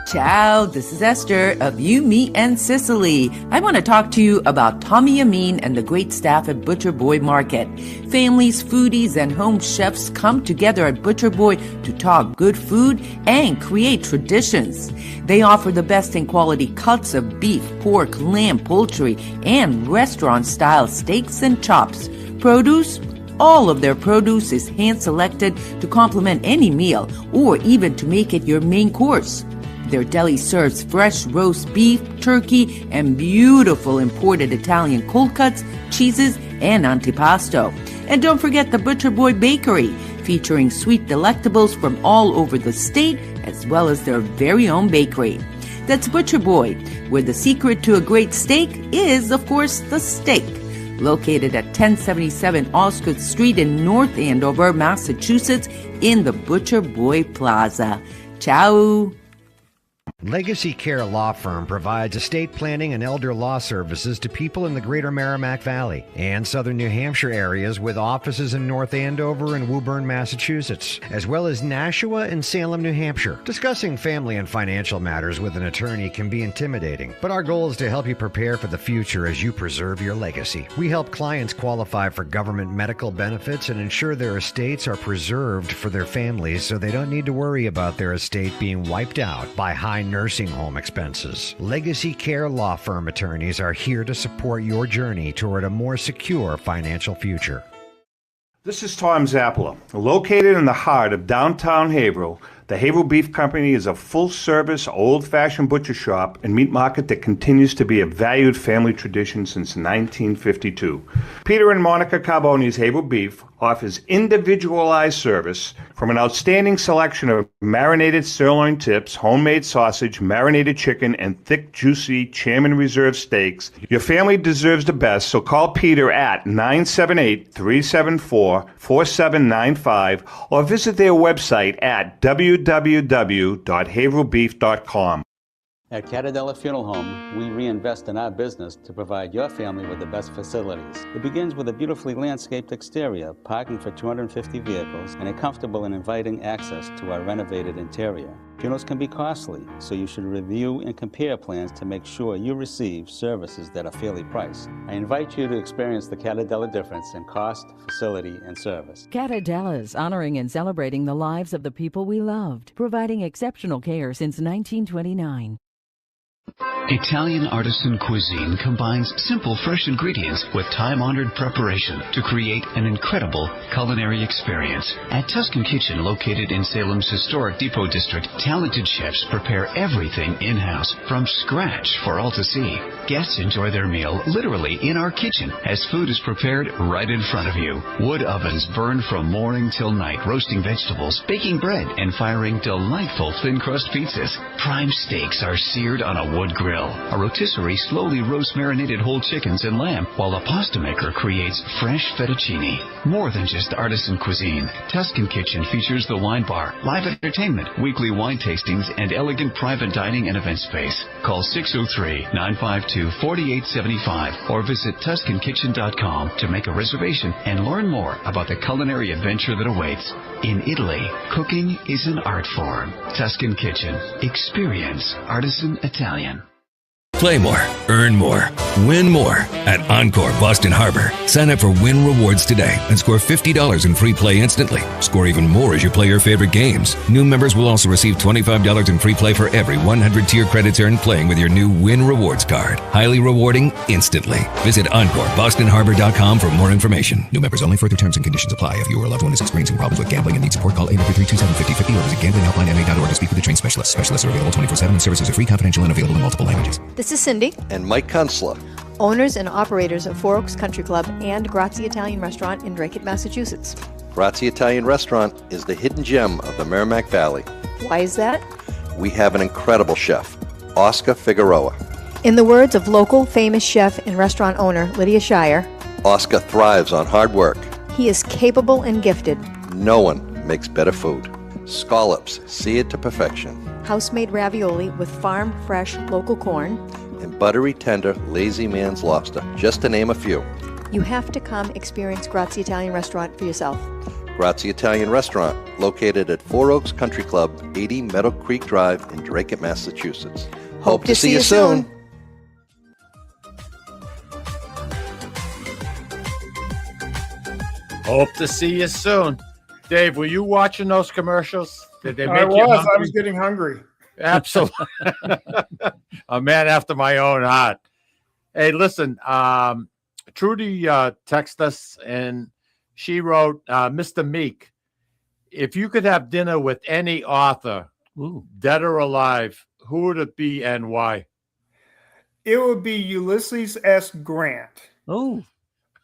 Ciao, this is Esther of You, Me, and Sicily. I want to talk to you about Tommy Amin and the great staff at Butcher Boy Market. Families, foodies, and home chefs come together at Butcher Boy to talk good food and create traditions. They offer the best in quality cuts of beef, pork, lamb, poultry, and restaurant-style steaks and chops. Produce? All of their produce is hand-selected to complement any meal or even to make it your main course. Their deli serves fresh roast beef, turkey, and beautiful imported Italian cold cuts, cheeses, and antipasto. And don't forget the Butcher Boy Bakery, featuring sweet delectables from all over the state, as well as their very own bakery. That's Butcher Boy, where the secret to a great steak is, of course, the steak. Located at 1077 Osgood Street in North Andover, Massachusetts, in the Butcher Boy Plaza. Ciao! Legacy Care Law Firm provides estate planning and elder law services to people in the greater Merrimack Valley and southern New Hampshire areas with offices in North Andover and Woburn, Massachusetts, as well as Nashua and Salem, New Hampshire. Discussing family and financial matters with an attorney can be intimidating, but our goal is to help you prepare for the future as you preserve your legacy. We help clients qualify for government medical benefits and ensure their estates are preserved for their families so they don't need to worry about their estate being wiped out by high nursing home expenses. Legacy Care Law Firm attorneys are here to support your journey toward a more secure financial future. This is Tom Zappala. Located in the heart of downtown Haverhill, the Haverhill Beef Company is a full-service, old-fashioned butcher shop and meat market that continues to be a valued family tradition since 1952. Peter and Monica Carboni's Haverhill Beef offers individualized service from an outstanding selection of marinated sirloin tips, homemade sausage, marinated chicken, and thick, juicy Chairman Reserve steaks. Your family deserves the best, so call Peter at 978-374-4795 or visit their website at www.haverhillbeef.com. At Catadella Funeral Home, we reinvest in our business to provide your family with the best facilities. It begins with a beautifully landscaped exterior, parking for 250 vehicles, and a comfortable and inviting access to our renovated interior. Funerals can be costly, so you should review and compare plans to make sure you receive services that are fairly priced. I invite you to experience the Catadella difference in cost, facility, and service. Catadella's honoring and celebrating the lives of the people we loved, providing exceptional care since 1929. Italian artisan cuisine combines simple, fresh ingredients with time-honored preparation to create an incredible culinary experience. At Tuscan Kitchen, located in Salem's historic Depot District, talented chefs prepare everything in-house from scratch for all to see. Guests enjoy their meal literally in our kitchen as food is prepared right in front of you. Wood ovens burn from morning till night, roasting vegetables, baking bread, and firing delightful thin-crust pizzas. Prime steaks are seared on a wood grill. A rotisserie slowly roasts marinated whole chickens and lamb, while a pasta maker creates fresh fettuccine. More than just artisan cuisine, Tuscan Kitchen features the wine bar, live entertainment, weekly wine tastings, and elegant private dining and event space. Call 603-952-4875 or visit TuscanKitchen.com to make a reservation and learn more about the culinary adventure that awaits. In Italy, cooking is an art form. Tuscan Kitchen. Experience artisan Italian. Play more, earn more, win more at Encore Boston Harbor. Sign up for Win Rewards today and score $50 in free play instantly. Score even more as you play your favorite games. New members will also receive $25 in free play for every 100 tier credits earned playing with your new Win Rewards card. Highly rewarding instantly. Visit EncoreBostonHarbor.com for more information. New members only. Further terms and conditions apply. If you or a loved one is experiencing problems with gambling and needs support, call 833-273-5050 or visit gamblinghelplinema.org to speak with a trained specialist. Specialists are available 24/7 and services are free, confidential, and available in multiple languages. This is Cindy, And Mike Kunstler. owners and operators of Four Oaks Country Club and Grazie Italian Restaurant in Drake, Massachusetts. Grazie Italian Restaurant is the hidden gem of the Merrimack Valley. Why is that? We have an incredible chef, Oscar Figueroa. In the words of local famous chef and restaurant owner Lydia Shire, Oscar thrives on hard work. he is capable and gifted. No one makes better food. Scallops, seared to perfection. House-made ravioli with farm-fresh local corn. And buttery, tender, lazy man's lobster, just to name a few. You have to come experience Grazie Italian Restaurant for yourself. Grazie Italian Restaurant, located at Four Oaks Country Club, 80 Meadow Creek Drive in Drake, Massachusetts. Hope to see you soon. Hope to see you soon. Dave, were you watching those commercials? Did they make I you was. hungry? I was getting hungry. Absolutely. A man after my own heart. Hey, listen, Trudy texted us and she wrote, Mr. Meek, if you could have dinner with any author, dead or alive, who would it be and why? It would be Ulysses S. Grant. Oh.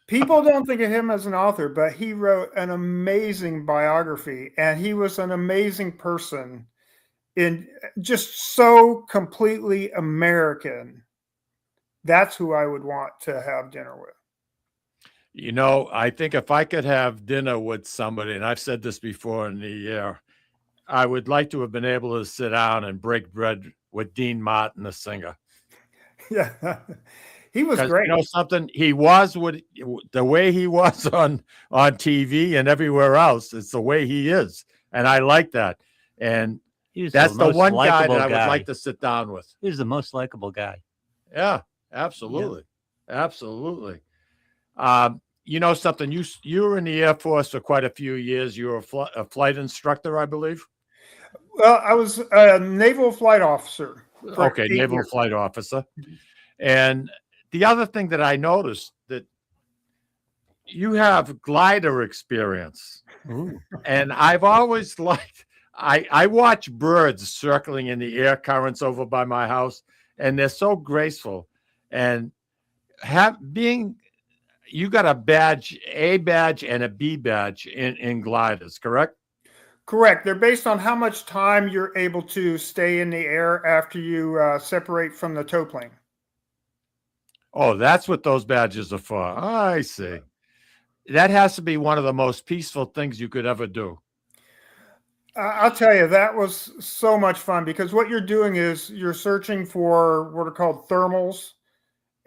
People don't think of him as an author, but he wrote an amazing biography, and he was an amazing person, in just so completely American. That's who I would want to have dinner with. You know, I think if I could have dinner with somebody, and I've said this before in the air, I would like to have been able to sit down and break bread with Dean Martin, the singer. Yeah. He was great. You know something? He was the way he was on TV and everywhere else. It's the way he is, and I like that. And that's the one guy that I would like to sit down with. He's the most likable guy. Yeah, absolutely, absolutely. You know something? You were in the Air Force for quite a few years. You were a flight instructor, I believe. Well, I was a naval flight officer. Okay, naval flight officer, and the other thing that I noticed that you have glider experience. Ooh. And I've always liked, I watch birds circling in the air currents over by my house, and they're so graceful. And you got A badge and a B badge in gliders, correct? Correct. They're based on how much time you're able to stay in the air after you separate from the tow plane. Oh, that's what those badges are for. I see. That has to be one of the most peaceful things you could ever do. I'll tell you, that was so much fun because what you're doing is you're searching for what are called thermals.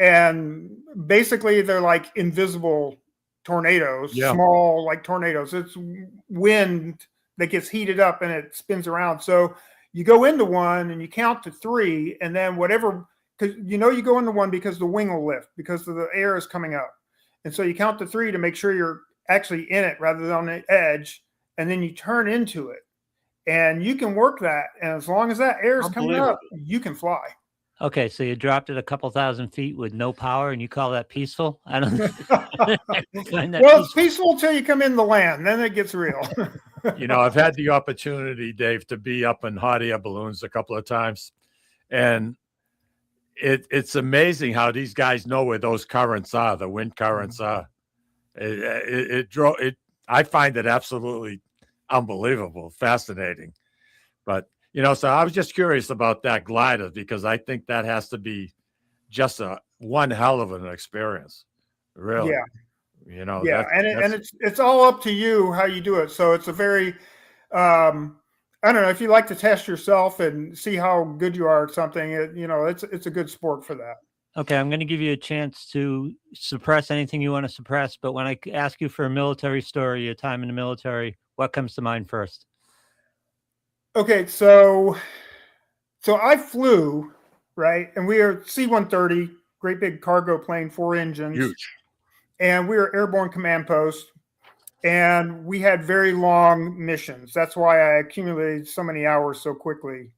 And basically, they're like invisible tornadoes, small like tornadoes. It's wind that gets heated up and it spins around. So you go into one and you count to 3, and then whatever. Because you go into one because the wing will lift because the air is coming up. And so you count to 3 to make sure you're actually in it rather than on the edge. And then you turn into it. And you can work that. And as long as that air is coming up, you can fly. Okay, so you dropped it a couple thousand feet with no power and you call that peaceful? I don't Well, it's peaceful until you come in the land. Then it gets real. You know, I've had the opportunity, Dave, to be up in hot air balloons a couple of times. And it's amazing how these guys know where those currents are, the wind currents are. I find it absolutely unbelievable, fascinating. But, so I was just curious about that glider because I think that has to be just one hell of an experience. Really. Yeah. Yeah. And it's all up to you how you do it. So it's a very, I don't know if you like to test yourself and see how good you are at something. It's a good sport for that. Okay, I'm going to give you a chance to suppress anything you want to suppress. But when I ask you for a military story, your time in the military, what comes to mind first? Okay, so I flew, right? And we are C-130, great big cargo plane, 4 engines. Huge. And we were airborne command post. And we had very long missions. That's why I accumulated so many hours so quickly.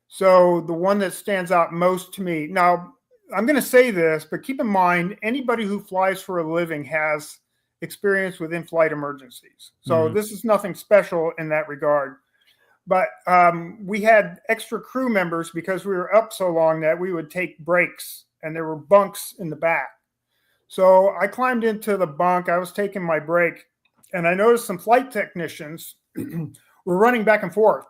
So the one that stands out most to me, now I'm going to say this, but keep in mind, anybody who flies for a living has experience with in-flight emergencies. So this is nothing special in that regard. But we had extra crew members because we were up so long that we would take breaks, and there were bunks in the back. So I climbed into the bunk. I was taking my break, and I noticed some flight technicians were running back and forth.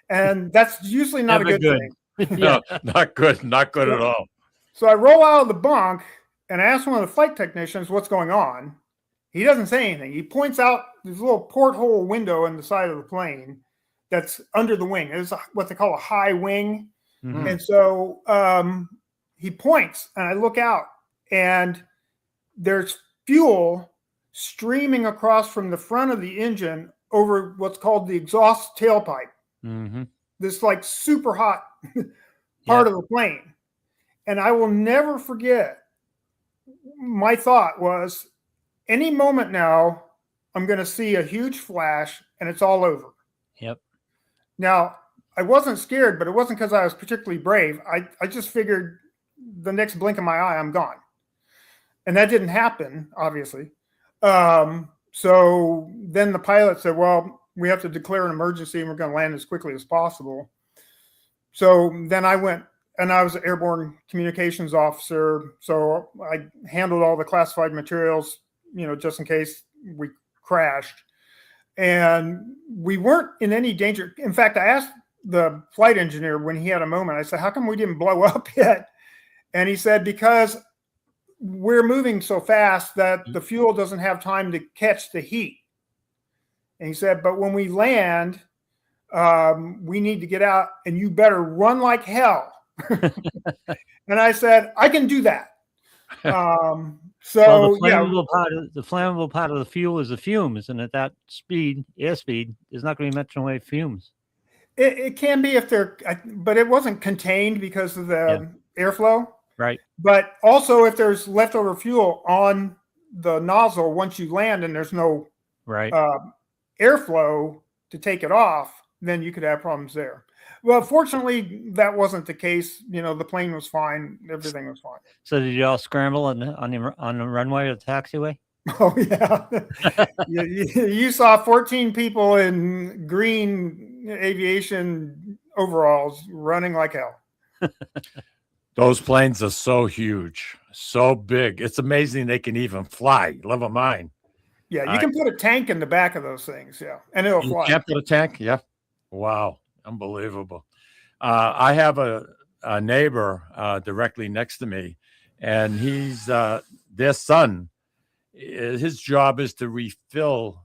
and that's usually not Never a good thing. No, not good. Not good at all. So I roll out of the bunk and I ask one of the flight technicians what's going on. He doesn't say anything. He points out this little porthole window in the side of the plane that's under the wing. It's what they call a high wing. Mhm. And so he points and I look out and there's fuel streaming across from the front of the engine over what's called the exhaust tailpipe. Mm-hmm. This like super hot part of the plane. And I will never forget, my thought was, any moment now, I'm going to see a huge flash and it's all over. Yep. Now, I wasn't scared, but it wasn't because I was particularly brave. I just figured the next blink of my eye, I'm gone. And that didn't happen, obviously. So then the pilot said, well, we have to declare an emergency and we're going to land as quickly as possible. So then I went, and I was an airborne communications officer. So I handled all the classified materials, just in case we crashed. And we weren't in any danger. In fact, I asked the flight engineer when he had a moment, I said, how come we didn't blow up yet? And he said, because we're moving so fast that the fuel doesn't have time to catch the heat. And he said, but when we land, we need to get out and you better run like hell. And I said, I can do that. So the flammable part of the fuel is the fumes. And at that speed, airspeed, there's not going to be much in the way of fumes. It can be if they're, but it wasn't contained because of the airflow. Right. But also if there's leftover fuel on the nozzle, once you land and there's no airflow to take it off, then you could have problems there. Well, fortunately, that wasn't the case. The plane was fine. Everything was fine. So did you all scramble on the runway or the taxiway? Oh, yeah. You saw 14 people in green aviation overalls running like hell. Those planes are so huge, so big. It's amazing they can even fly, never mind. Yeah, you can put a tank in the back of those things, and it'll fly. You can put a tank? Yeah. Wow. Unbelievable. I have a neighbor directly next to me, and he's their son. His job is to refuel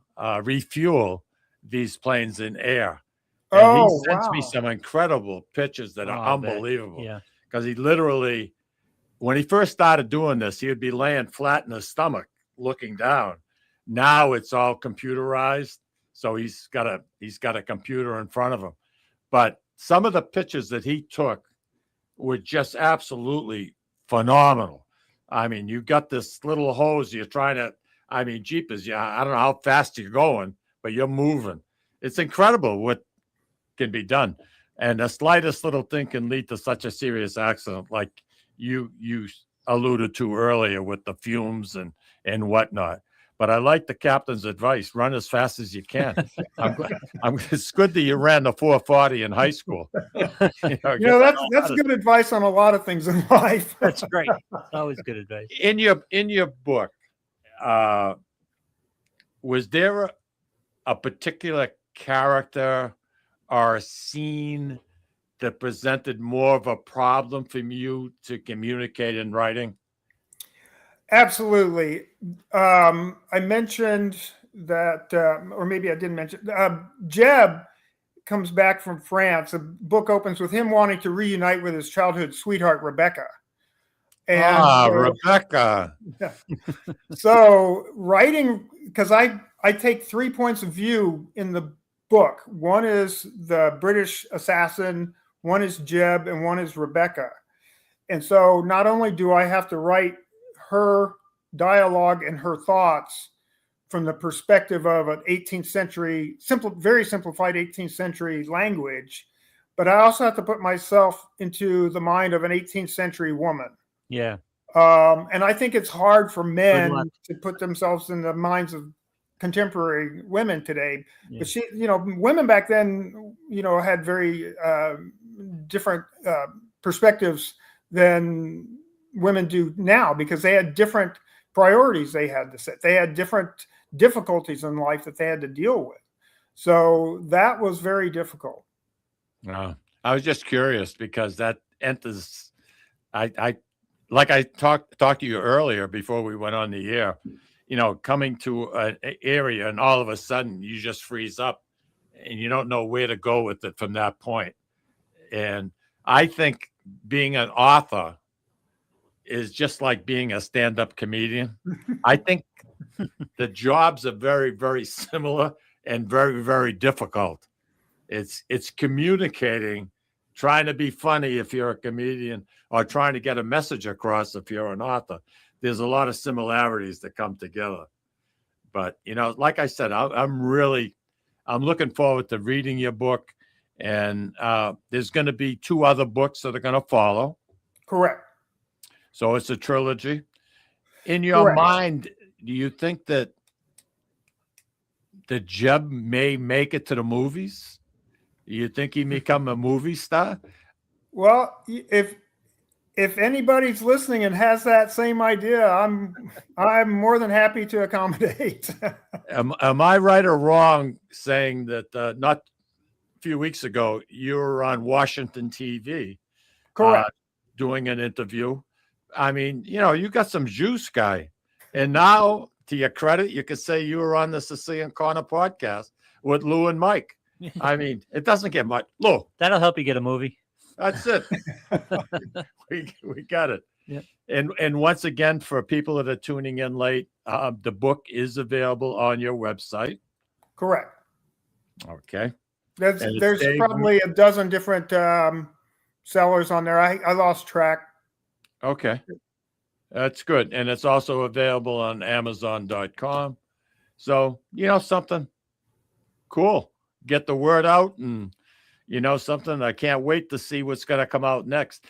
these planes in air. And he sends me some incredible pictures that are unbelievable. Yeah. Because he literally, when he first started doing this, he would be laying flat in his stomach, looking down. Now it's all computerized, so he's got a computer in front of him. But some of the pictures that he took were just absolutely phenomenal. I mean, you got this little hose, you're trying to, jeepers, I don't know how fast you're going, but you're moving. It's incredible what can be done. And the slightest little thing can lead to such a serious accident like you alluded to earlier with the fumes and whatnot. But I like the captain's advice: run as fast as you can. It's good that you ran the 440 in high school. That's good advice on a lot of things in life. That's great. Always good advice. In your book, was there a particular character or a scene that presented more of a problem for you to communicate in writing? Absolutely. I mentioned that, or maybe I didn't mention, Jeb comes back from France. The book opens with him wanting to reunite with his childhood sweetheart, Rebecca. And, Rebecca. Yeah. So writing, because I take 3 points of view in the book. One is the British assassin. one is Jeb, and one is Rebecca. And so not only do I have to write her dialogue and her thoughts from the perspective of an 18th century, very simplified 18th century language, but I also have to put myself into the mind of an 18th century woman. Yeah. And I think it's hard for men luck. to put themselves in the minds of contemporary women today. Yeah. But women back then, had very different perspectives than women do now, because they had different priorities they had to set. They had different difficulties in life that they had to deal with. So that was very difficult. I was just curious because that enters. I like I talked to you earlier before we went on the air. Coming to an area and all of a sudden you just freeze up and you don't know where to go with it from that point. And I think being an author is just like being a stand-up comedian. I think the jobs are very, very similar and very, very difficult. It's communicating, trying to be funny if you're a comedian, or trying to get a message across if you're an author. There's a lot of similarities that come together. But, like I said, I'm looking forward to reading your book. And there's going to be 2 other books that are going to follow. Correct. So it's a trilogy. In your mind, do you think that Jeb may make it to the movies? Do you think he become a movie star? Well, if anybody's listening and has that same idea, I'm more than happy to accommodate. Am I right or wrong saying that not a few weeks ago you were on Washington TV, correct, doing an interview? I mean, you got some juice, guy. And now, to your credit, you could say you were on the Sicilian Corner podcast with Lou and Mike. I mean, it doesn't get much. Lou, that'll help you get a movie. That's it. we got it. Yeah. And once again, for people that are tuning in late, the book is available on your website. Correct. Okay. There's probably a dozen different sellers on there. I lost track. Okay. That's good. And it's also available on Amazon.com. So, something cool. Get the word out, and something. I can't wait to see what's going to come out next.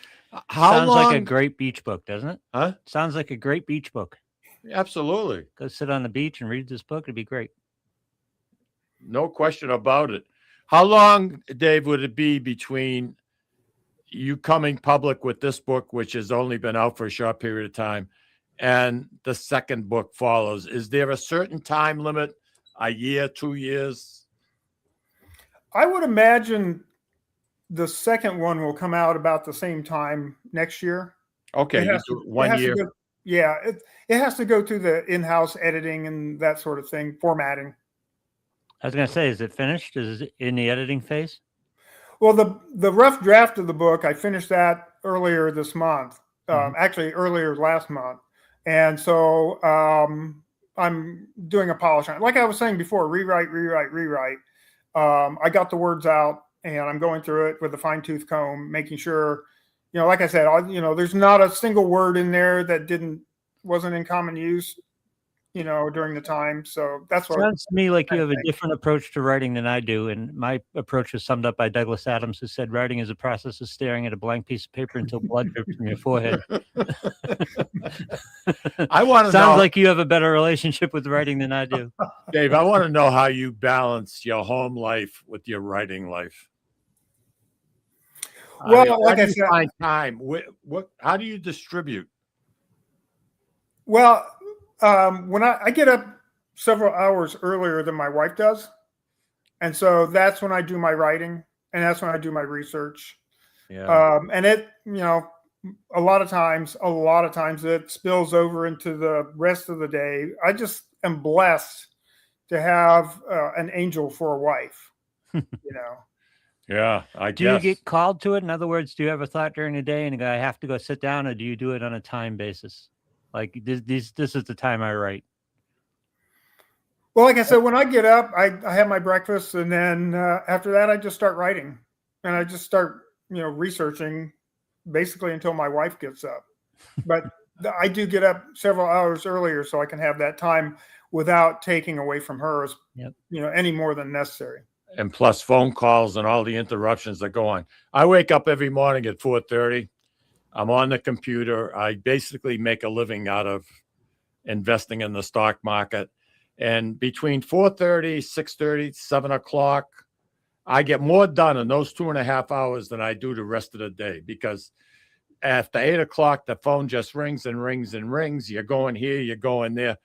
Sounds like a great beach book, doesn't it? Huh? Sounds like a great beach book. Absolutely. Go sit on the beach and read this book. It'd be great. No question about it. How long, Dave, would it be between you coming public with this book, which has only been out for a short period of time, and the second book follows? Is there a certain time limit, a year, 2 years? I would imagine the second one will come out about the same time next year. Okay, you do 1 year. It has to go through the in-house editing and that sort of thing, formatting. I was going to say, is it finished? Is it in the editing phase? Well, the rough draft of the book, I finished that earlier this month, actually earlier last month. And so I'm doing a polish on it. Like I was saying before, rewrite. I got the words out and I'm going through it with a fine tooth comb, making sure, like I said, there's not a single word in there that wasn't in common use, during the time. So that's what sounds to me like you have a different approach to writing than I do. And my approach was summed up by Douglas Adams, who said writing is a process of staring at a blank piece of paper until blood drips from your forehead. I want to know. Sounds like you have a better relationship with writing than I do. Dave, I want to know how you balance your home life with your writing life. Well, like I said, find time. How do you distribute? Well, when I get up several hours earlier than my wife does. And so that's when I do my writing and that's when I do my research. Yeah. And it, a lot of times it spills over into the rest of the day. I just am blessed to have an angel for a wife, Yeah, I guess. Do you get called to it? In other words, do you ever thought during the day and go, I have to go sit down, or do you do it on a time basis? Like this is the time I write. Well, like I said, when I get up, I have my breakfast, and then after that, I just start writing, and I just start researching basically until my wife gets up. But I do get up several hours earlier so I can have that time without taking away from her, any more than necessary. And plus phone calls and all the interruptions that go on. I wake up every morning at 4:30. I'm on the computer. I basically make a living out of investing in the stock market. And between 4:30, 6:30, 7 o'clock, I get more done in those 2.5 hours than I do the rest of the day, because after 8 o'clock, the phone just rings and rings and rings. You're going here, you're going there.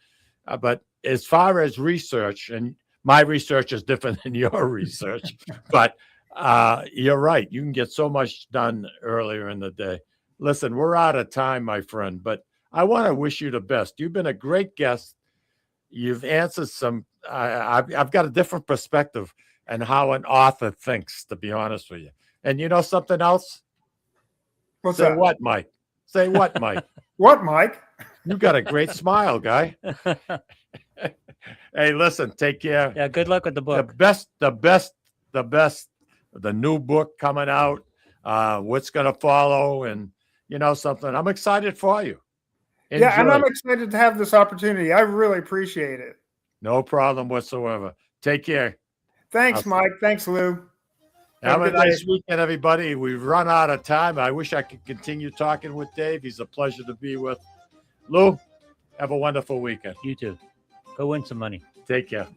But as far as research, and my research is different than your research, but you're right. You can get so much done earlier in the day. Listen, we're out of time, my friend, but I want to wish you the best. You've been a great guest. You've answered some, I've got a different perspective on how an author thinks, to be honest with you. And you know something else? What's Say that? what, Mike? Say what, Mike? What, Mike? You got a great smile, guy. Hey, listen, take care. Yeah, good luck with the book. The best, the new book coming out, what's going to follow, and you know something, I'm excited for you. Enjoy. Yeah, and I'm excited to have this opportunity. I really appreciate it. No problem whatsoever. Take care. Thanks, Mike. Thanks, Lou. Have a nice weekend, everybody. We've run out of time. I wish I could continue talking with Dave. He's a pleasure to be with. Lou, have a wonderful weekend. You too. Go win some money. Take care.